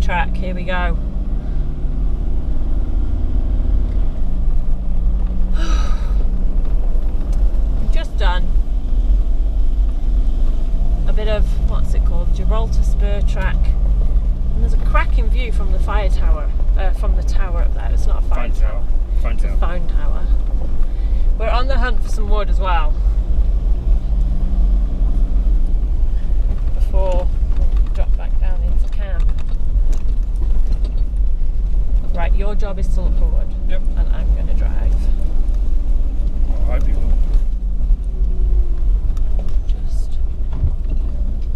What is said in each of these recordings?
track. Here we go. We've just done a bit of, what's it called, Gibraltar Spur track, and there's a cracking view from the fire tower, from the tower up there. It's not a fire tower. It's a phone tower. We're on the hunt for some wood as well before we drop back down into camp. Right, your job is to look for wood. Yep. And I'm going to drive. Well, I hope you will. Just a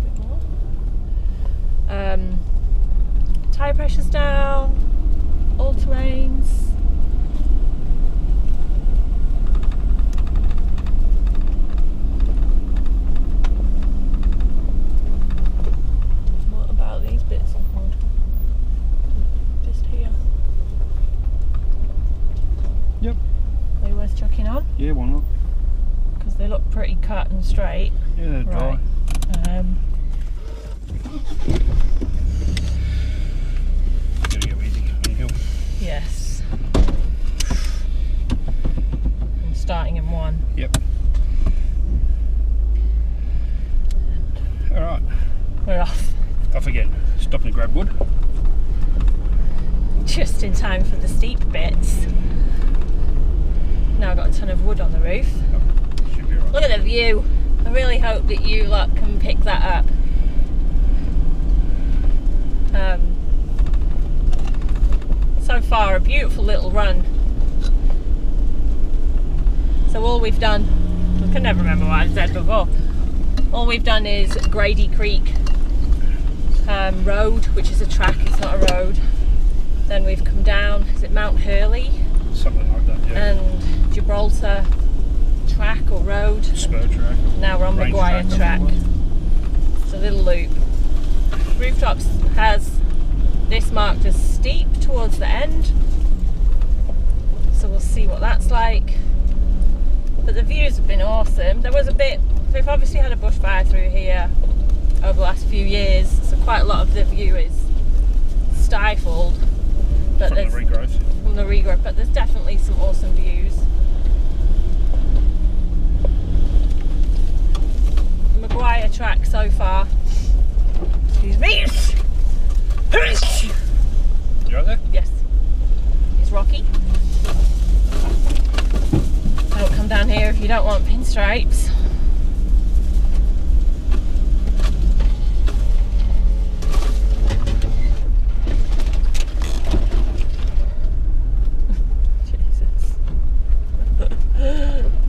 bit more. Tyre pressure's down. All terrains. What about these bits of wood? Just here. Yep. Are they worth chucking on? Yeah, why not? Because they look pretty cut and straight. Yeah, they're dry. Right. Gotta go easy on the hill. Yes. I'm starting in one. Yep. Alright, We're off. off again. Stopping to grab wood. Just in time for the steep bits. Now I've got a ton of wood on the roof. Should be alright. Look at the view. I really hope that you lot can pick that up. So far, a beautiful little run. So all we've done, I can never remember what I said before. All we've done is Grady Creek Road, which is a track, it's not a road. Then we've come down, is it Mount Hurley? Something like that, yeah. And Gibraltar track or road. Spur track. Now we're on Range Maguire track. It's a little loop. Rooftops has this marked as steep towards the end, so we'll see what that's like. But the views have been awesome. There was a bit, we've obviously had a bushfire through here over the last few years, so quite a lot of the view is stifled. But From the regrowth. From the regrowth, but there's definitely some awesome views. The Maguire track so far. Excuse me. You right there? Yes. It's rocky. Don't come down here if you don't want pinstripes. Jesus.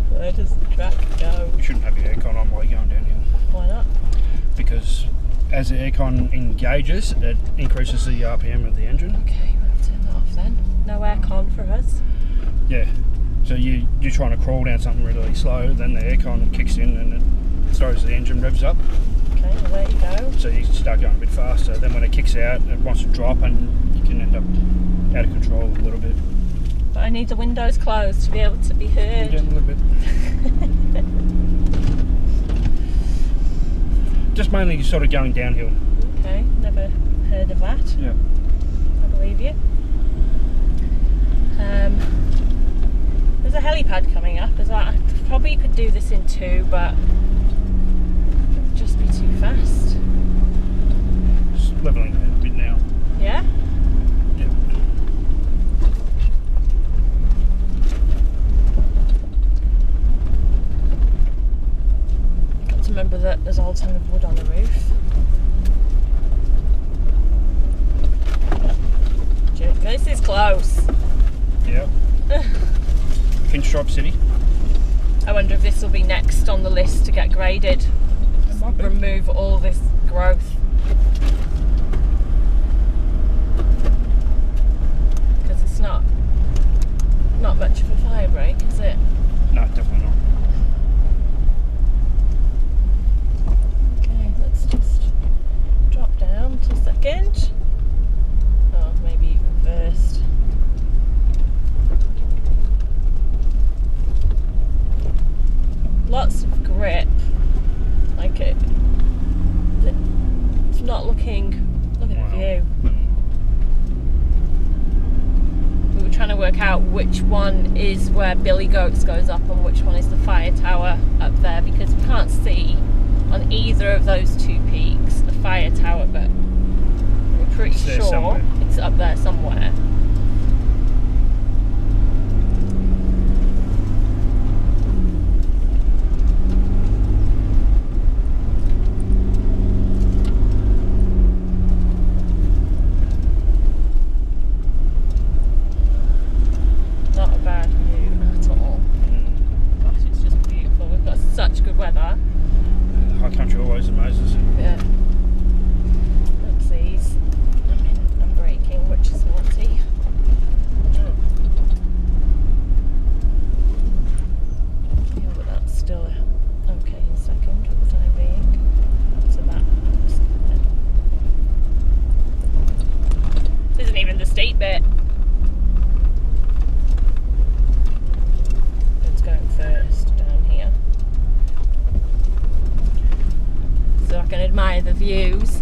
Where does the track go? You shouldn't have your aircon on while you're going downhill. Why not? Because as the aircon engages, it increases the RPM of the engine. Okay, we'll turn that off then. No aircon for us. Yeah. So you're trying to crawl down something really slow, then the aircon kicks in and it throws the engine revs up. Okay, well there you go. So you start going a bit faster. Then when it kicks out, it wants to drop and you can end up out of control a little bit. But I need the windows closed to be able to be heard. Yeah, a little bit. Just mainly sort of going downhill. Okay, never heard of that. Yeah. I believe you. There's a helipad coming up as well. I probably could do this in two, but it would just be too fast. Just levelling it a bit now. Yeah? Yeah. Got to remember that there's a whole ton of wood on the roof. This is close. Yeah. Pinstripe City. I wonder if this will be next on the list to get graded. It might be. Remove all this growth. Because it's not much of a fire break, is it? No, definitely not. Okay, let's just drop down to second. Oh, maybe even first. Lots of grip. Like it. It's not looking. Look at the view. to work out which one is where Billy Goats goes up and which one is the fire tower up there, because we can't see on either of those two peaks the fire tower, but we're pretty sure somewhere. it's up there somewhere. Not a bad view at all. Gosh, it's just beautiful. We've got such good weather. High country always amazes. Yeah. Oopsies. I'm braking, which is naughty. Yeah, but that's still okay in second for the time being. So that. This isn't even the steep bit. It's going first down here. So I can admire the views.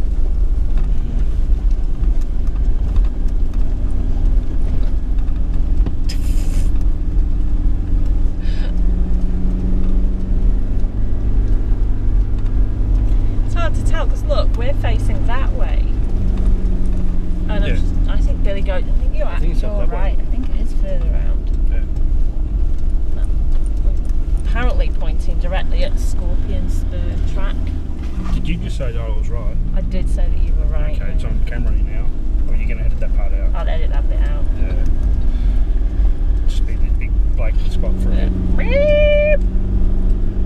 It's hard to tell because look, we're facing that way. And Yeah. I think Billy Goat, I think you're, I think it's up you're that way. right. I think it is further around. Yeah. Apparently pointing directly at the Scorpion Spur track. Did you just say that I was right? I did say that you were right. Okay, it's on camera now. Or are you going to edit that part out? I'll edit that bit out. Yeah. Just be this big black spot for a bit. Beep.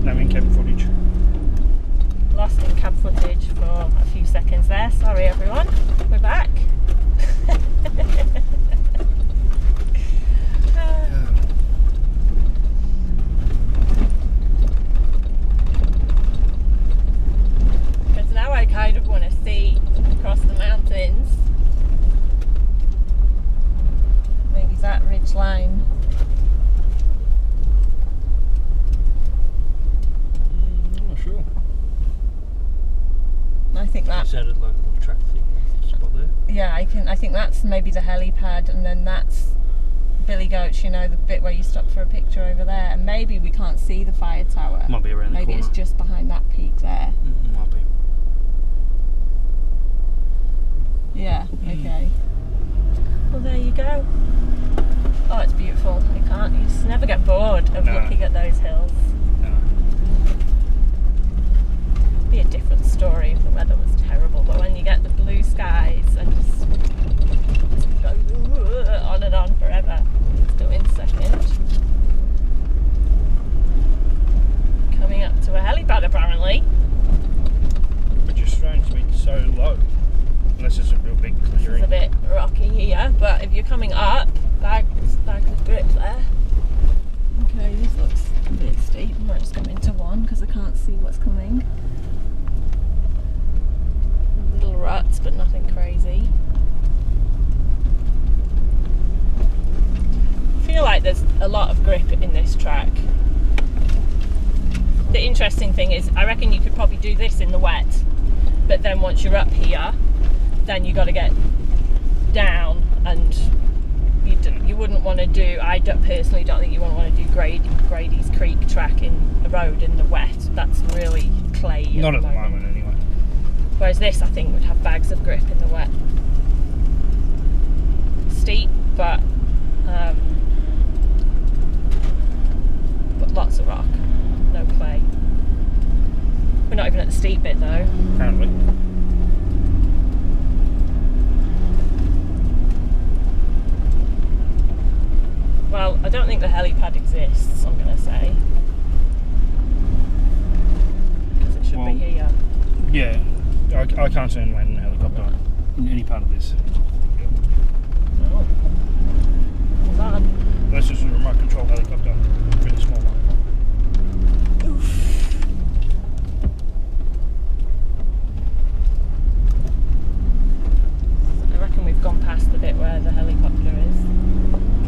No in-cab footage. Lost in cab footage for a few seconds there. Sorry everyone. We're back. Because now I kind of want to see across the mountains. Maybe that ridge line. I'm not sure. I think that. Is that a local track thing spot there? Yeah, I think that's maybe the helipad, and then that's Billy Goats, you know, the bit where you stop for a picture over there. And maybe we can't see the fire tower. Might be around the Maybe corner. it's just behind that peak there. Might be. Yeah, okay. Well, there you go. Oh, it's beautiful. You just never get bored of No. looking at those hills. No. Be a different story if the weather was terrible, but when you get the blue skies and just go on and on forever. Let's go in second. Coming up to a helipad apparently. Which is strange to be so low. Unless it's a real big It's clearing. a bit rocky here, but if you're coming up, bags of grip there. Okay, this looks a bit steep. I might just come into one because I can't see what's coming. Little ruts, but nothing crazy. I feel like there's a lot of grip in this track. The interesting thing is, I reckon you could probably do this in the wet, but then once you're up here, then you got to get down, and you wouldn't want to do. Personally don't think you want to do Grady's Creek track in a road in the wet. That's really clay. Not at the moment anyway. Whereas this, I think, would have bags of grip in the wet. Steep, but lots of rock, no clay. We're not even at the steep bit though. Apparently. Well, I don't think the helipad exists, I'm going to say. Because it should be here. Yeah. I can't see him landing a helicopter in any part of this. Oh. Hold on. Unless it's a remote control helicopter, really small one. Oof. I reckon we've gone past the bit where the helicopter is.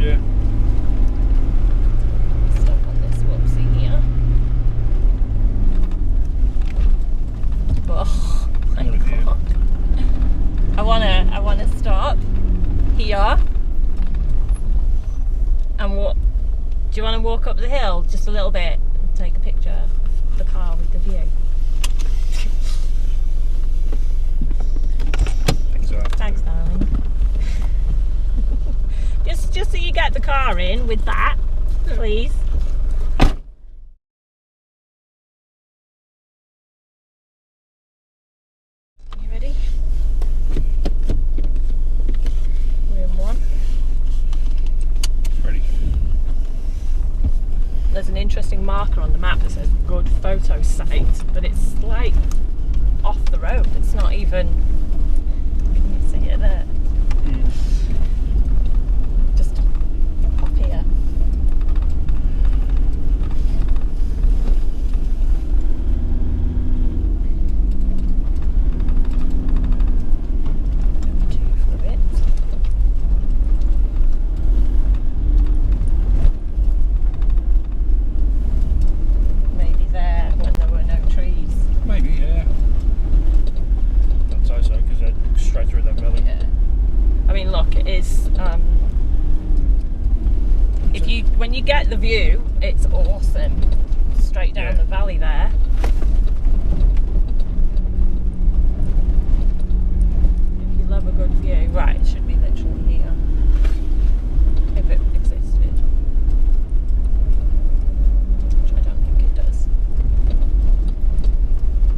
Yeah. Stop on this whoopsie here. Oh my What a view. God. I wanna stop here Do you want to walk up the hill just a little bit and take a picture of the car with the view? Thanks, darling. just so you get the car in with that, please. You ready? We're in one. Ready. There's an interesting marker on the map that says good photo site, but it's like off the road. It's not even. Can you see it there? Just up here. Two for a bit. Maybe there when there were no trees. Maybe, yeah. I'd say so, because they're straight through that valley. Yeah. I mean, look, it is. When you get the view, it's awesome. Straight down the valley there. If you love a good view, right? It should be literally here. If it existed, which I don't think it does.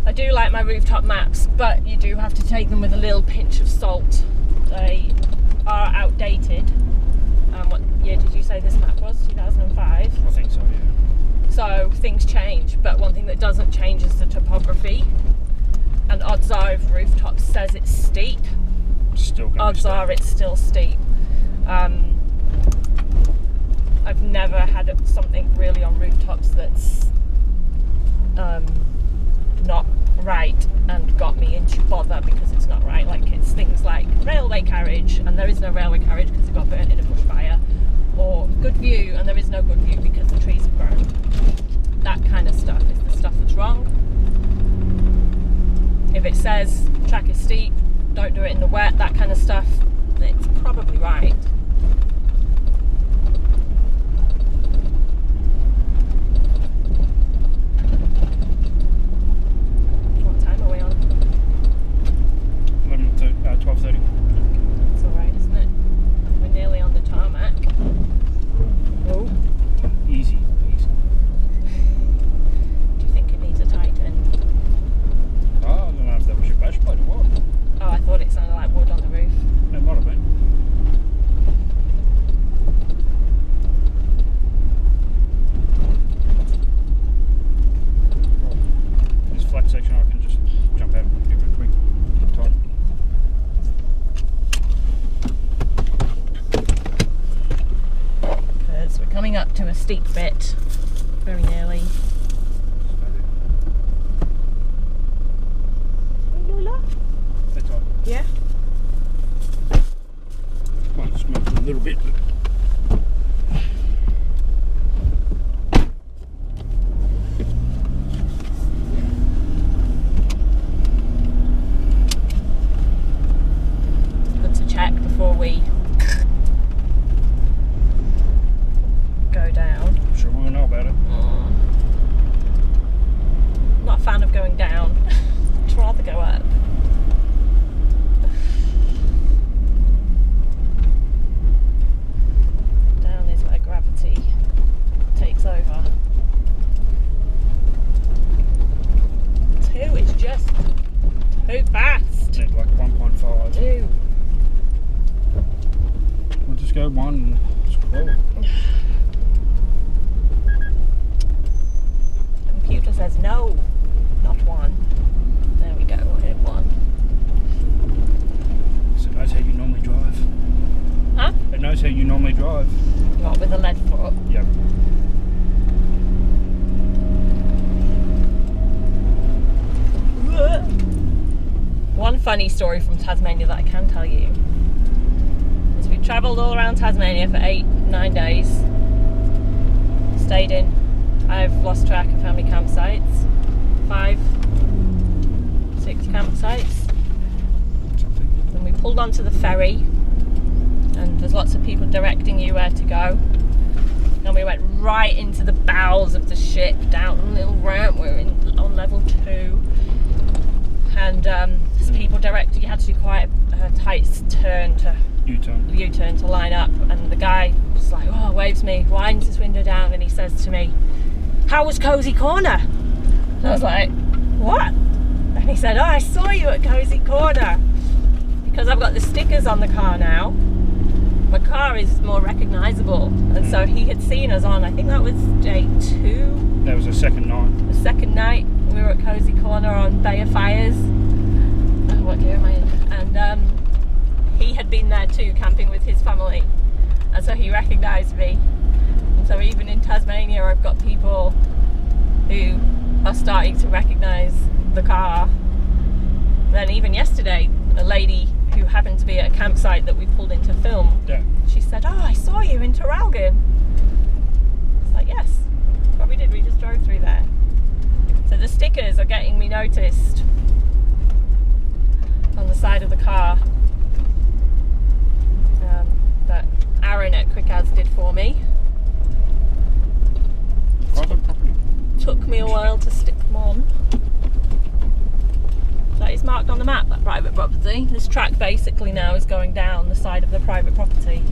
I do like my rooftop maps, but you do have to take them with a little pinch of salt. They are outdated. What year did you say this map was? 2005? I think so, yeah. So things change, but one thing that doesn't change is the topography. And odds are if rooftop says it's steep, Still gonna odds are it's still steep. I've never had something really on rooftops that's not right and got me into bother because it's not right. Like it's things like railway carriage and there is no railway carriage because it got burnt in a bushfire, or good view and there is no good view because the trees have grown. That kind of stuff is the stuff that's wrong. If it says track is steep, don't do it in the wet, that kind of stuff, it's probably right. What time are we on? 12:30. It's alright, isn't it? We're nearly on the tarmac. Oh. Easy. Do you think it needs a tighten? Oh, I don't know if that was your bash plate or what. Oh, I thought it sounded like wood on the roof. It might have been. This flat section I can just jump out and give it a quick tight. Because we're coming up to a steep bit, very nearly. Lola? That's tight. Yeah? Might just move it a little bit. Good to check before we go down. I'm sure we'll know about it. Not a fan of going down. I'd rather go up. Down is where gravity takes over. 2 is just too fast. Need like a 1.5. 2. We'll just go 1 and just roll it. Computer says no, not 1. There we go, we're at 1. So it knows how you normally drive. Huh? It knows how you normally drive. What, with a lead foot? Yep. One funny story from Tasmania that I can tell you is we travelled all around Tasmania for 8-9 days. Stayed in, I've lost track of how many campsites, 5, 6 campsites. Something. Then we pulled onto the ferry and there's lots of people directing you where to go. and we went right into the bowels of the ship, down a little ramp. We were on level 2, and there's people directed. You had to do quite a tight turn to U-turn to line up, and the guy was like, oh, waves me, winds his window down, and he says to me, how was Cozy Corner? And I was like, what? And he said, oh, I saw you at Cozy Corner. Because I've got the stickers on the car now, my car is more recognisable, and so he had seen us on, I think that was day 2. That was the second night. The second night we were at Cozy Corner on Bay of Fires. Oh, what gear am I in? And he had been there too, camping with his family, and so he recognised me. And so even in Tasmania I've got people who are starting to recognise the car. Then even yesterday, a lady who happened to be at a campsite that we pulled in to film, she said, oh, I saw you in Traralgon. It's like, yes, probably did, we just drove through there. So the stickers are getting me noticed on the side of the car that Aaron at Quick Ads did for me. Private property. Took me a while to stick them on. That is marked on the map, that private property. This track basically now is going down the side of the private property.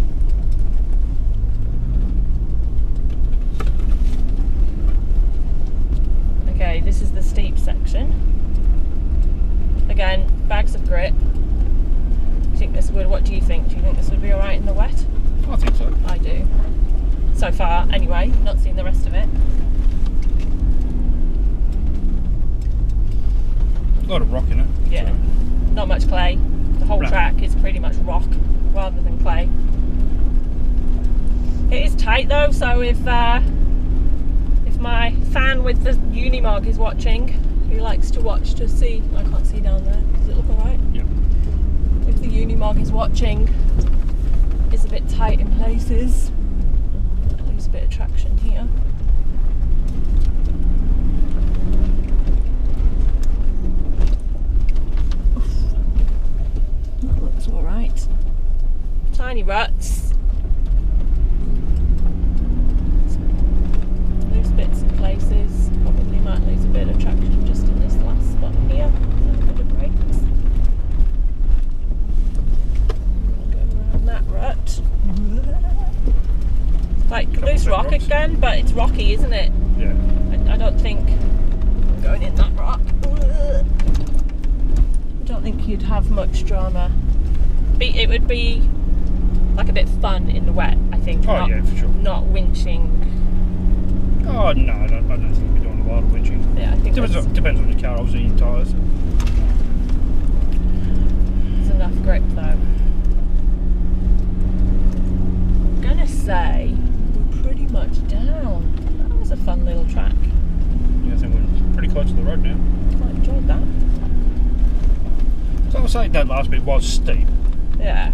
Okay, this is the steep section. Again, bags of grit. What do you think? Do you think this would be alright in the wet? I think so. I do. So far, anyway. Not seen the rest of it. A lot of rock in it. Yeah. So. Not much clay. The whole track is pretty much rock rather than clay. It is tight though, so if my fan with the Unimog is watching, he likes to watch to see. I can't see down there. Does it look alright? Yep. If the Unimog is watching, it's a bit tight in places. I lose a bit of traction here. That looks alright. Tiny ruts. Loose bits in places. Probably might lose a bit of traction just in this last spot here. A bit of brakes. Go around that rut. Like loose rock again, but it's rocky, isn't it? Yeah. I don't think I'm going in that rock. I don't think you'd have much drama. It would be like a bit fun in the wet, I think. Oh, yeah, for sure. Not winching. Oh, no, I don't think you'll be doing a lot of winching. Yeah, I think depends on your car, obviously, your tyres. There's enough grip though. I'm gonna say we're pretty much down. That was a fun little track. Yeah, I think we're pretty close to the road now. I enjoyed that. So I'll say that last bit was steep. Yeah.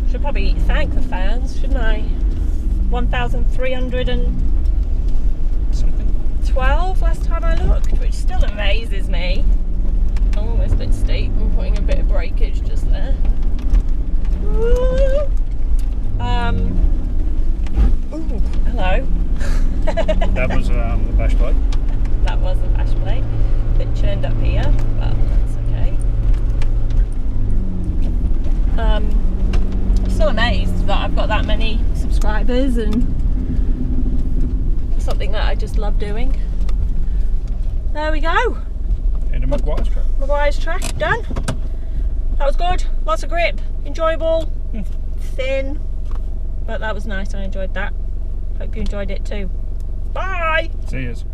Should probably thank the fans, shouldn't I? 1,312 last time I looked, which still amazes me. Oh, it's a bit steep. I'm putting a bit of breakage just there. Ooh, hello. That was the bash plate. That was the bash plate. Bit churned up here, but that's okay. I'm still amazed that I've got that many subscribers and something that I just love doing. There we go. And a Maguires track. Maguires track, done. That was good. Lots of grip. Enjoyable. Thin. But that was nice. I enjoyed that. Hope you enjoyed it too. Bye! See yous.